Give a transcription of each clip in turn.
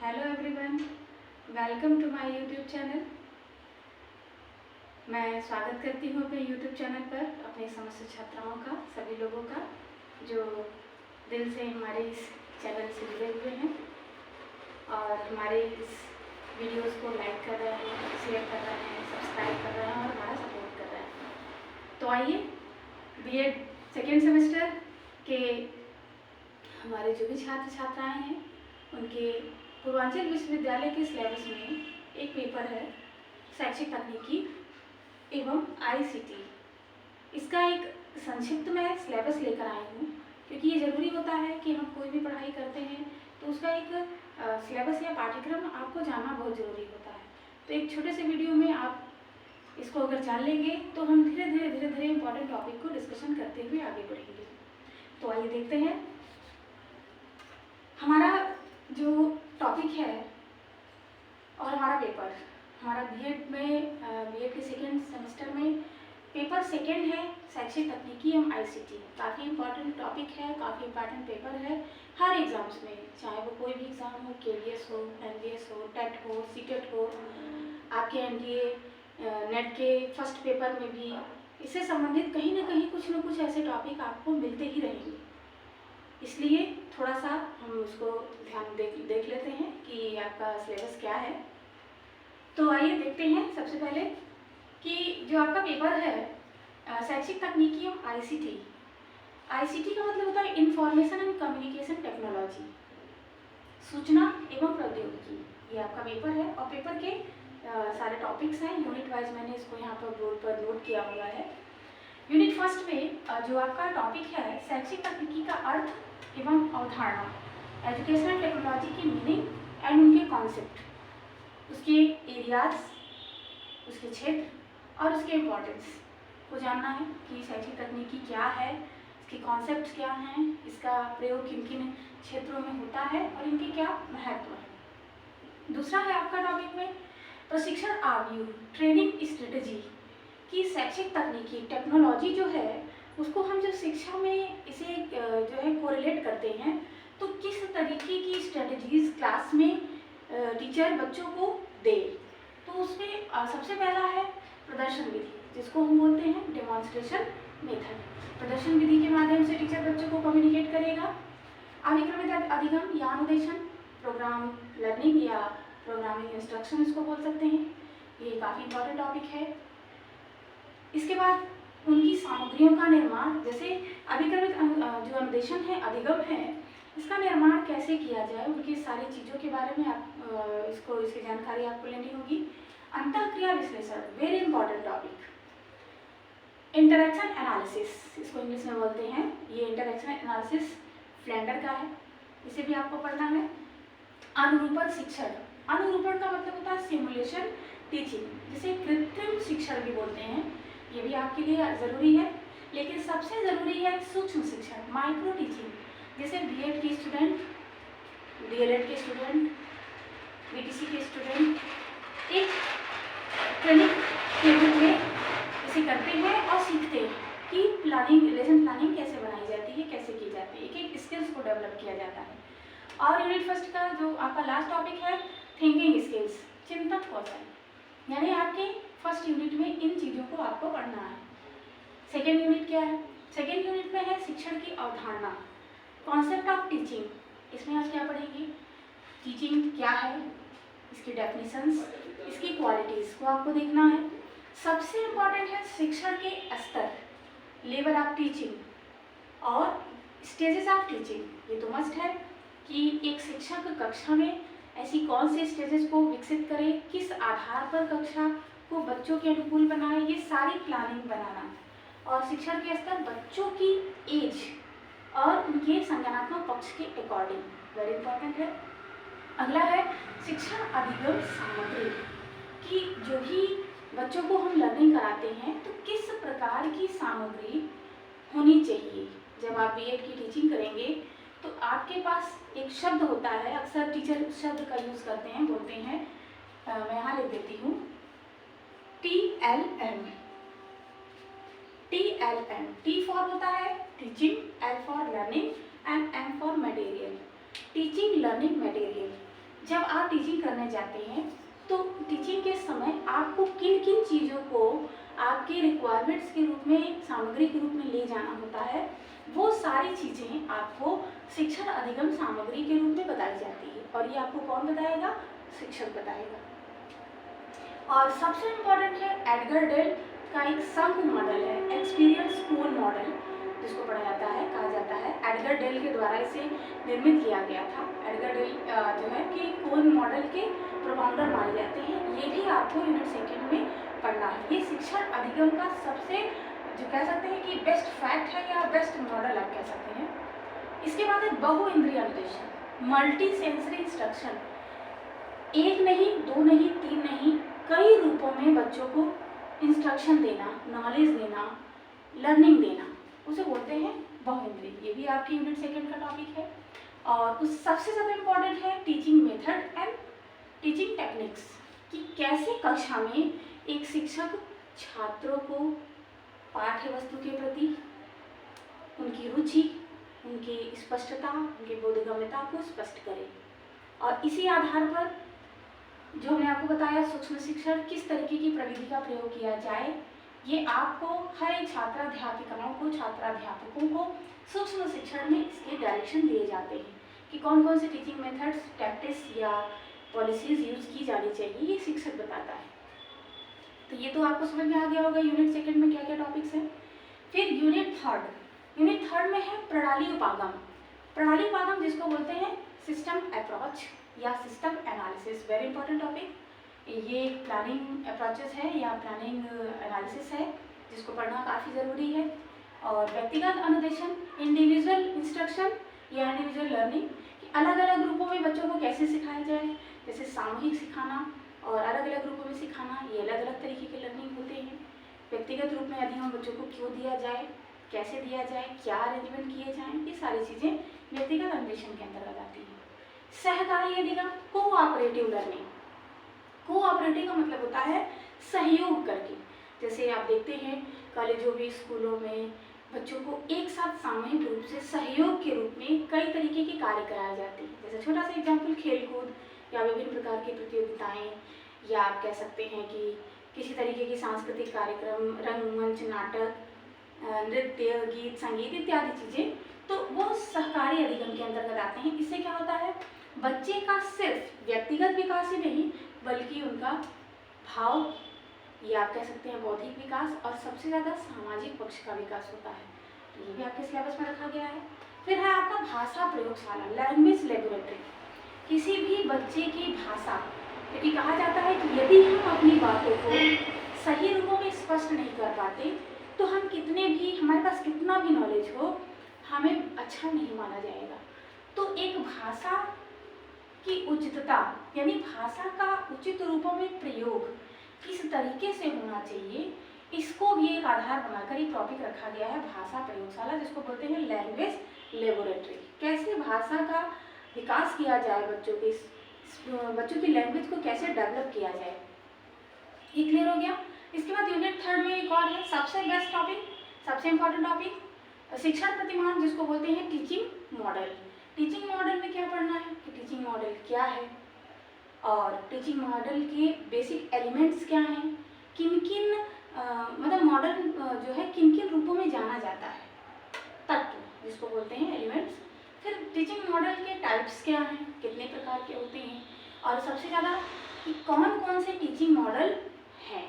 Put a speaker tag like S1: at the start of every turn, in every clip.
S1: Hello everyone, welcome to my YouTube channel. मैं स्वागत करती हूँ अपने यूट्यूब चैनल पर अपने समस्त छात्राओं का, सभी लोगों का जो दिल से हमारे इस चैनल से जुड़े हुए हैं और हमारे इस वीडियोस को लाइक कर रहे हैं, शेयर कर रहे हैं, सब्सक्राइब कर रहे हैं और हमारा सपोर्ट कर रहे हैं। तो आइए बीएड सेकेंड सेमेस्टर के हमारे जो भी छात्र छात्राएँ हैं उनके पूर्वांचल विश्वविद्यालय के सिलेबस में एक पेपर है शैक्षिक तकनीकी एवं आईसीटी। इसका एक संक्षिप्त मैं सिलेबस लेकर आई हूँ क्योंकि ये ज़रूरी होता है कि हम कोई भी पढ़ाई करते हैं तो उसका एक सिलेबस या पाठ्यक्रम आपको जानना बहुत ज़रूरी होता है। तो एक छोटे से वीडियो में आप इसको अगर जान लेंगे तो हम धीरे धीरे इंपॉर्टेंट टॉपिक को डिस्कशन करते हुए आगे बढ़ेंगे। तो आइए देखते हैं हमारा जो टॉपिक है और हमारा पेपर। हमारा बीएड के सेकेंड सेमेस्टर में पेपर सेकेंड है शैक्षिक तकनीकी एवं आईसीटी। काफ़ी इंपॉर्टेंट टॉपिक है, काफ़ी इंपॉर्टेंट पेपर है हर एग्ज़ाम्स में, चाहे वो कोई भी एग्ज़ाम हो, केवीएस हो, एनवीएस हो, टेट हो, सीटेट हो, आपके एनडीए नेट के फर्स्ट पेपर में भी इससे संबंधित कहीं ना कहीं कुछ ना कुछ ऐसे टॉपिक आपको मिलते ही रहेंगे। इसलिए थोड़ा सा हम उसको ध्यान देख लेते हैं कि आपका सिलेबस क्या है। तो आइए देखते हैं सबसे पहले कि जो आपका पेपर है शैक्षिक तकनीकी एवं आईसीटी। आईसीटी का मतलब होता है इंफॉर्मेशन एंड कम्युनिकेशन टेक्नोलॉजी, सूचना एवं प्रौद्योगिकी। ये आपका पेपर है और पेपर के सारे टॉपिक्स हैं यूनिट वाइज। मैंने इसको यहाँ पर बोर्ड पर नोट किया हुआ है। यूनिट फर्स्ट में जो आपका टॉपिक है शैक्षिक तकनीकी का अर्थ एवं अवधारणा, एजुकेशनल टेक्नोलॉजी की मीनिंग एंड उनके कॉन्सेप्ट, उसके एरियाज, उसके क्षेत्र और उसके इम्पोर्टेंस को जानना है कि शैक्षिक तकनीकी क्या है, इसके कॉन्सेप्ट्स क्या हैं, इसका प्रयोग किन किन क्षेत्रों में होता है और इनके क्या महत्व है। दूसरा है आपका टॉपिक में प्रशिक्षण आयु, ट्रेनिंग स्ट्रेटेजी की शैक्षिक तकनीकी टेक्नोलॉजी जो है उसको हम जब शिक्षा में इसे जो है कोरिलेट करते हैं तो किस तरीके की स्ट्रेटजीज क्लास में टीचर बच्चों को दे। तो उसमें सबसे पहला है प्रदर्शन विधि, जिसको हम बोलते हैं डेमोन्स्ट्रेशन मेथड। प्रदर्शन विधि के माध्यम से टीचर बच्चों को कम्युनिकेट करेगा। अभिक्रमित अधिगम या अनुदेशन, प्रोग्राम लर्निंग या प्रोग्रामिंग इंस्ट्रक्शन इसको बोल सकते हैं। ये काफ़ी इंपॉर्टेंट टॉपिक है। इसके बाद उनकी सामग्रियों का निर्माण, जैसे अभिक्रमित जो अनुदेशन है, अधिगम है, इसका निर्माण कैसे किया जाए, उनकी सारी चीज़ों के बारे में आप इसकी जानकारी आपको लेनी होगी। अंतःक्रिया विश्लेषण, very important topic. Interaction analysis इसको इंग्लिश में बोलते हैं। ये इंटरेक्शन एनालिसिस फ्लेंडर का है, इसे भी आपको पढ़ना है। अनुरूपण शिक्षण, अनुरूपण का मतलब होता है सिमुलेशन टीचिंग, जिसे कृत्रिम शिक्षण भी बोलते हैं। ये भी आपके लिए ज़रूरी है। लेकिन सबसे ज़रूरी है सूक्ष्म शिक्षण, माइक्रो टीचिंग, जैसे बीएड के स्टूडेंट, डीएलएड के स्टूडेंट, बीटीसी के स्टूडेंट एक ट्रेनिंग के रूप में इसे करते हैं और सीखते हैं कि प्लानिंग, लेसन प्लानिंग कैसे बनाई जाती है, कैसे की जाती है, एक एक स्किल्स को डेवलप किया जाता है। और यूनिट फर्स्ट का जो आपका लास्ट टॉपिक है थिंकिंग स्किल्स, चिंतन कौशल, यानी आपके फर्स्ट यूनिट में इन चीज़ों को आपको पढ़ना है। सेकेंड यूनिट क्या है? सेकेंड यूनिट में है शिक्षण की अवधारणा, कॉन्सेप्ट ऑफ टीचिंग। इसमें आप क्या पढ़ेंगे, टीचिंग क्या है, इसकी डेफिनेशंस, इसकी क्वालिटीज़ को आपको देखना है। सबसे इम्पॉर्टेंट है शिक्षण के स्तर, लेवल ऑफ टीचिंग और स्टेजेस ऑफ टीचिंग। ये तो मस्ट है कि एक शिक्षक कक्षा में ऐसी कौन से स्टेजेस को विकसित करे, किस आधार पर कक्षा को बच्चों के अनुकूल बनाए, ये सारी प्लानिंग बनाना। और शिक्षण के स्तर बच्चों की एज और उनके संज्ञानात्मक पक्ष के अकॉर्डिंग, वेरी इंपॉर्टेंट है। अगला है शिक्षण अधिगम सामग्री, कि जो भी बच्चों को हम लर्निंग कराते हैं तो किस प्रकार की सामग्री होनी चाहिए। जब आप बीएड की टीचिंग करेंगे तो आपके पास एक शब्द होता है, अक्सर टीचर उस शब्द का यूज़ करते हैं, बोलते हैं, मैं यहाँ लिख देती हूँ, TLM। TLM, T फॉर होता है teaching, L for learning and M for material. Teaching learning material, जब आप टीचिंग करने जाते हैं तो टीचिंग के समय आपको किन किन चीज़ों को आपके रिक्वायरमेंट्स के रूप में, सामग्री के रूप में ले जाना होता है, वो सारी चीज़ें आपको शिक्षण अधिगम सामग्री के रूप में बताई जाती है। और ये आपको कौन बताएगा? शिक्षक बताएगा। और सबसे इम्पोर्टेंट है एडगर डेल का एक संघ मॉडल है, एक्सपीरियंस स्कूल मॉडल जिसको पढ़ा जाता है, कहा जाता है। एडगर डेल के द्वारा इसे निर्मित किया गया था। एडगर डेल जो है कि कोन मॉडल के प्रोफाउंडर माने जाते हैं। ये भी आपको यूनिट सेकेंड में पढ़ना है। ये शिक्षण अधिगम का सबसे जो कह सकते हैं कि बेस्ट फैक्ट है या बेस्ट मॉडल आप कह सकते हैं। इसके बाद है बहु इंद्रिय अनुदेशन, मल्टी सेंसरी इंस्ट्रक्शन। एक नहीं, दो नहीं, तीन नहीं, कई रूपों में बच्चों को इंस्ट्रक्शन देना, नॉलेज देना, लर्निंग देना, उसे बोलते हैं बहुइंद्रिय। ये भी आपकी यूनिट सेकेंड का टॉपिक है। और उस सबसे ज़्यादा इम्पॉर्टेंट है teaching method and teaching techniques, कि कैसे कक्षा में एक शिक्षक छात्रों को पाठ्य वस्तु के प्रति उनकी रुचि, उनकी स्पष्टता, उनकी बोधगम्यता को स्पष्ट करे। और इसी आधार पर जो मैंने आपको बताया सूक्ष्म शिक्षण, किस तरीके की प्रविधि का प्रयोग किया जाए, ये आपको हर एक छात्राध्यापिकाओं को, छात्राध्यापकों को सूक्ष्म शिक्षण में इसके डायरेक्शन दिए जाते हैं कि कौन कौन से टीचिंग मेथड्स, टैक्टिक्स या पॉलिसीज यूज की जानी चाहिए, ये शिक्षक बताता है। तो ये तो आपको समझ में आ गया होगा यूनिट सेकंड में क्या क्या टॉपिक्स हैं। फिर यूनिट थर्ड में है प्रणाली उपागम। प्रणाली उपागम जिसको बोलते हैं सिस्टम अप्रोच या system analysis, very important topic. ये एक प्लानिंग अप्रोचेस है या प्लानिंग एनालिसिस है जिसको पढ़ना काफ़ी ज़रूरी है। और व्यक्तिगत अनुदेशन, इंडिविजुअल इंस्ट्रक्शन या इंडिविजुअल लर्निंग, कि अलग अलग ग्रुपों में बच्चों को कैसे सिखाया जाए, जैसे सामूहिक सिखाना और अलग अलग ग्रुपों में सिखाना, ये अलग अलग तरीके के लर्निंग होते हैं। व्यक्तिगत रूप में अधिगम बच्चों को क्यों दिया जाए, कैसे दिया जाए, क्या अरेंजमेंट किए जाएँ, ये सारी चीज़ें व्यक्तिगत अनुदेशन के अंतर्गत आती हैं। सहकारी अधिगम, कोऑपरेटिव लर्निंग। कोऑपरेटिव का मतलब होता है सहयोग करके। जैसे आप देखते हैं कॉलेजों में, स्कूलों में बच्चों को एक साथ सामूहिक रूप से सहयोग के रूप में कई तरीके के कार्य कराए जाते हैं। जैसे छोटा सा एग्जाम्पल, खेलकूद या विभिन्न प्रकार की प्रतियोगिताएं, या आप कह सकते हैं कि किसी तरीके की सांस्कृतिक कार्यक्रम, रंगमंच, नाटक, नृत्य, गीत, संगीत इत्यादि चीज़ें, तो वो सहकारी अधिगम के अंतर्गत आते हैं। इससे क्या होता है, बच्चे का सिर्फ व्यक्तिगत विकास ही नहीं बल्कि उनका भाव या आप कह सकते हैं बौद्धिक विकास और सबसे ज़्यादा सामाजिक पक्ष का विकास होता है। तो ये भी आपके सिलेबस में रखा गया है। फिर है आपका भाषा प्रयोगशाला, लैंग्वेज लेबोरेटरी। किसी भी बच्चे की भाषा, क्योंकि कहा जाता है कि यदि हम अपनी बातों को सही रूपों में स्पष्ट नहीं कर पाते तो हम कितने भी, हमारे पास कितना भी नॉलेज हो, हमें अच्छा नहीं माना जाएगा। तो एक भाषा की उचितता, यानी भाषा का उचित रूपों में प्रयोग किस तरीके से होना चाहिए, इसको भी एक आधार बनाकर एक टॉपिक रखा गया है, भाषा प्रयोगशाला, जिसको बोलते हैं लैंग्वेज लेबोरेटरी। कैसे भाषा का विकास किया जाए, बच्चों की लैंग्वेज को कैसे डेवलप किया जाए, ये क्लियर हो गया। इसके बाद यूनिट थर्ड में एक और है सबसे बेस्ट टॉपिक, सबसे इम्पोर्टेंट टॉपिक, शिक्षण प्रतिमान, जिसको बोलते हैं टीचिंग मॉडल। टीचिंग मॉडल में क्या पढ़ना है कि टीचिंग मॉडल क्या है और टीचिंग मॉडल के बेसिक एलिमेंट्स क्या हैं, किन किन मतलब मॉडल जो है किन किन रूपों में जाना जाता है, तत्व जिसको बोलते हैं एलिमेंट्स। फिर टीचिंग मॉडल के टाइप्स क्या हैं, कितने प्रकार के होते हैं, और सबसे ज़्यादा कि कौन कौन से टीचिंग मॉडल हैं,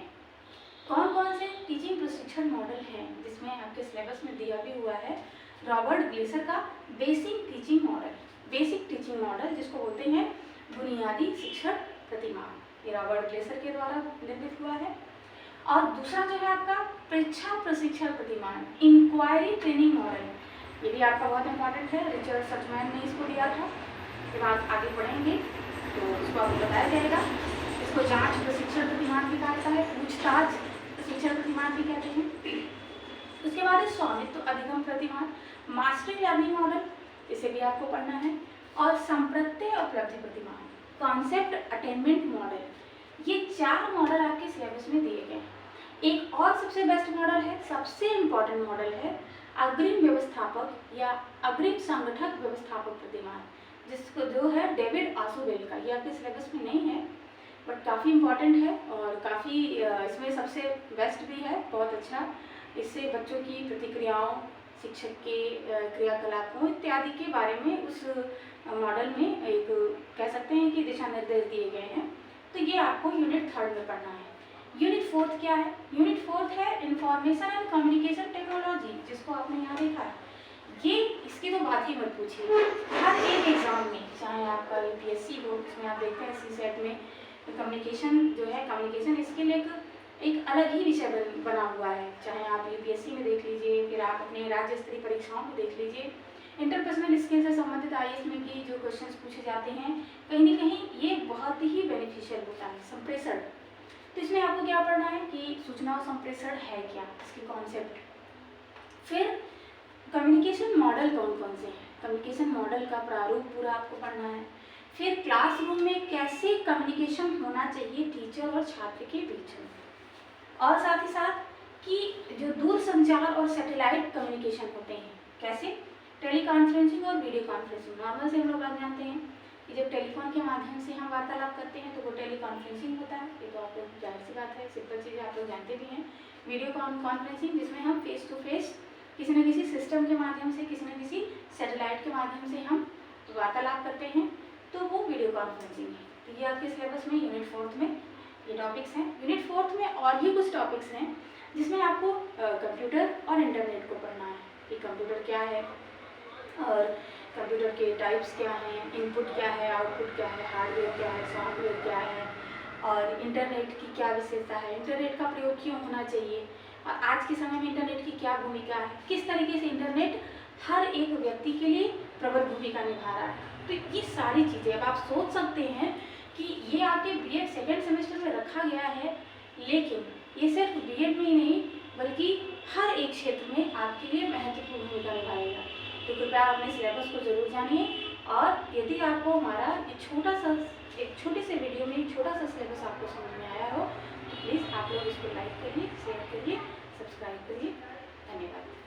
S1: कौन कौन से टीचिंग प्रशिक्षण मॉडल हैं, जिसमें आपके सिलेबस में दिया भी हुआ है रॉबर्ट ग्लेसर का basic teaching model, basic teaching model जिसको बोलते हैं बुनियादी शिक्षण प्रतिमान, ये रॉबर्ट ग्लेसर के द्वारा निर्मित हुआ है। और दूसरा जो है आपका परीक्षा प्रशिक्षण प्रतिमान, इंक्वायरी ट्रेनिंग मॉडल, ये भी आपका बहुत इंपॉर्टेंट है, रिचर्ड सचमैन ने इसको दिया था। जब आप आगे पढ़ेंगे तो इसको आपको बताया जाएगा। इसको जांच प्रशिक्षण प्रतिमान भी कहा जाता है, पूछताछ प्रशिक्षण प्रतिमान भी कहते हैं। उसके बाद है स्वामित्व अधिगम प्रतिमान, मास्टरी लर्निंग मॉडल, इसे भी आपको पढ़ना है। और संप्रत्यय उपलब्धि प्रतिमान, कॉन्सेप्ट अटेनमेंट मॉडल, ये 4 मॉडल आपके सिलेबस में दिए गए हैं। एक और सबसे बेस्ट मॉडल है, सबसे इम्पॉर्टेंट मॉडल है अग्रिम व्यवस्थापक या अग्रिम संगठक व्यवस्थापक प्रतिमान, जिसको जो है डेविड आसुबेल का, ये आपके सिलेबस में नहीं है बट काफ़ी इम्पॉर्टेंट है और काफ़ी इसमें सबसे बेस्ट भी है, बहुत अच्छा। इससे बच्चों की प्रतिक्रियाओं, शिक्षक के क्रियाकलापों इत्यादि के बारे में उस मॉडल में एक कह सकते हैं कि दिशा निर्देश दिए गए हैं। तो ये आपको यूनिट 3 में पढ़ना है। यूनिट 4 क्या है? यूनिट 4 है इंफॉर्मेशन एंड कम्युनिकेशन टेक्नोलॉजी, जिसको आपने यहाँ देखा है। ये इसकी तो बात ही मत पूछिए, हर एक एग्जाम में, चाहे आपका यूपीएससी हो, उसमें आप देखते हैं सीसेट में कम्युनिकेशन जो है, कम्युनिकेशन स्किल एक अलग ही विषय बना हुआ है। चाहे आप यूपीएससी में देख लीजिए, फिर आप अपने राज्य स्तरीय परीक्षाओं में देख लीजिए, इंटरपर्सनल स्किल से संबंधित आईएएस में भी जो क्वेश्चंस पूछे जाते हैं, कहीं ना कहीं ये बहुत ही बेनिफिशियल होता है। संप्रेषण, तो इसमें आपको क्या पढ़ना है कि सूचना और संप्रेषण है क्या, इसके कॉन्सेप्ट। फिर कम्युनिकेशन मॉडल कौन कौन से हैं, कम्युनिकेशन मॉडल का प्रारूप पूरा आपको पढ़ना है। फिर क्लासरूम में कैसे कम्युनिकेशन होना चाहिए टीचर और छात्र के बीच में, और साथ ही साथ कि जो दूर संचार और सैटेलाइट कम्युनिकेशन होते हैं, कैसे टेली कॉन्फ्रेंसिंग और वीडियो कॉन्फ्रेंसिंग। नॉर्मल से हम लोग बात जानते हैं कि जब टेलीफोन के माध्यम से हम वार्तालाप करते हैं तो वो टेली कॉन्फ्रेंसिंग होता है, ये तो आप लोग जाहिर सी बात है, सिंपल चीज़ें आप लोग जानते भी हैं। वीडियो कॉन्फ्रेंसिंग जिसमें हम फेस टू फेस किसी न किसी सिस्टम के माध्यम से, किसी न किसी सैटेलाइट के माध्यम से हम वार्तालाप करते हैं, तो वो वीडियो कॉन्फ्रेंसिंग है। तो ये आपके सिलेबस में यूनिट 4 में ये टॉपिक्स हैं। यूनिट 4 में और भी कुछ टॉपिक्स हैं जिसमें आपको कंप्यूटर और इंटरनेट को पढ़ना है कि कंप्यूटर क्या है और कंप्यूटर के टाइप्स क्या हैं, इनपुट क्या है, आउटपुट क्या है, हार्डवेयर क्या है, सॉफ्टवेयर क्या है, और इंटरनेट की क्या विशेषता है, इंटरनेट का प्रयोग क्यों होना चाहिए, और आज के समय में इंटरनेट की क्या भूमिका है, किस तरीके से इंटरनेट हर एक व्यक्ति के लिए प्रबल भूमिका निभा रहा है। तो ये सारी चीज़ें अब आप सोच सकते हैं कि ये आपके बीएड सेकेंड सेमेस्टर में रखा गया है, लेकिन ये सिर्फ बीएड में ही नहीं बल्कि हर एक क्षेत्र में आपके लिए महत्वपूर्ण भूमिका निभाएगा। तो कृपया आप अपने सिलेबस को जरूर जानिए, और यदि आपको हमारा ये एक छोटे से वीडियो में एक छोटा सा सिलेबस आपको समझ में आया हो तो प्लीज़ आप लोग इसको लाइक करिए, शेयर करिए, सब्सक्राइब करिए। धन्यवाद।